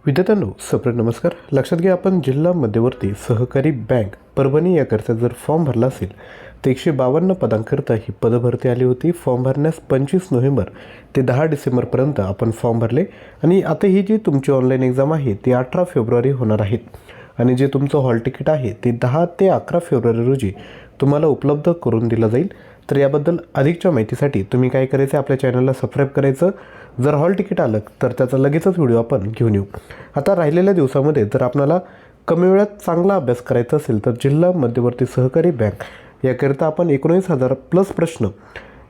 विद्यार्थ्यांनो सप्रेम नमस्कार. लक्षात घ्या, आपण जिल्हा मध्यवर्ती सहकारी बँक परभणी याकरता जर फॉर्म भरला असेल तर 152 पदांकरता ही पदभरती आली होती. फॉर्म भरण्यास 25 नोव्हेंबर ते 10 डिसेंबरपर्यंत आपण फॉर्म भरले आणि आता ही जी तुमची ऑनलाईन एक्झाम आहे ती 18 फेब्रुवारी होणार आहे आणि जे तुमचं हॉल तिकीट आहे ते 10 ते 11 फेब्रुवारी रोजी तुम्हाला उपलब्ध करून दिलं जाईल. तर याबद्दल अधिकच्या माहितीसाठी तुम्ही काय करायचं, आपल्या चॅनलला सबस्क्राईब करायचं. जर हॉल तिकीट आलं तर त्याचा लगेचच व्हिडिओ आपण घेऊन येऊ. आता राहिलेल्या दिवसामध्ये जर आपल्याला कमी वेळात चांगला अभ्यास करायचा असेल तर जिल्हा मध्यवर्ती सहकारी बँक याकरिता आपण 19,000 प्लस प्रश्न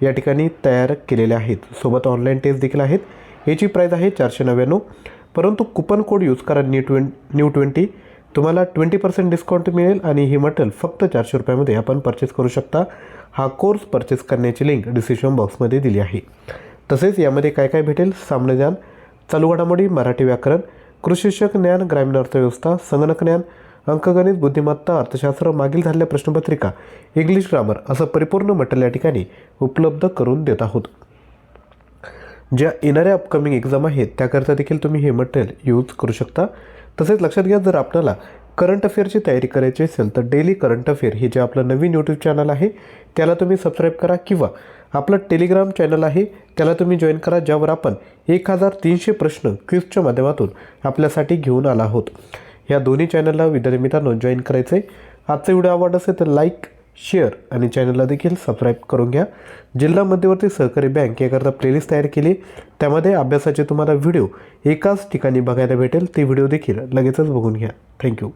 या ठिकाणी तयार केलेले आहेत. सोबत ऑनलाईन टेस्ट देखील आहेत. याची प्राईस आहे 499, परंतु कुपन कोड यूज करा न्यू20. तुम्हाला 20% डिस्काउंट मिळेल आणि ही मटेरियल फक्त 400 रुपयामध्ये आपण परचेस करू शकता. हा कोर्स परचेस करण्याची लिंक डिस्क्रिप्शन बॉक्समध्ये दिली आहे. तसेच यामध्ये काय काय भेटेल, सामान्य ज्ञान, चालू घडामोडी, मराठी व्याकरण, कृषीविषयक ज्ञान, ग्रामीण अर्थव्यवस्था, संगणक ज्ञान, अंकगणित, बुद्धिमत्ता, अर्थशास्त्र, मागील झालेल्या प्रश्नपत्रिका, इंग्लिश ग्रामर असं परिपूर्ण मटेरियल या ठिकाणी उपलब्ध करून देत आहोत. ज्या येणाऱ्या अपकमिंग एक्झाम आहेत त्याकरता देखील तुम्ही हे मटेरियल यूज करू शकता. तसेच लक्षात घ्या, जर आपल्याला करंट अफेअरची तयारी करायची असेल तर डेली करंट अफेअर हे जे आपलं नवीन यूट्यूब चॅनल आहे त्याला तुम्ही सबस्क्राईब करा किंवा आपलं टेलिग्राम चॅनल आहे त्याला तुम्ही जॉईन करा, ज्यावर आपण 1300 प्रश्न क्विजच्या माध्यमातून आपल्यासाठी घेऊन आला आहोत. ह्या दोन्ही चॅनलला विद्यार्थी मित्रांनो जॉईन करायचं आहे. आजचा व्हिडिओ आवडला असेल तर लाईक, शेअर आणि चॅनलला देखील सबस्क्राईब करून घ्या. जिल्हा मध्यवर्ती सहकारी बँक याकरता प्लेलिस्ट तयार केली, त्यामध्ये अभ्यासाचे तुम्हाला व्हिडिओ एकाच ठिकाणी बघायला भेटेल. ते व्हिडिओ देखील लगेचच बघून घ्या. थँक्यू.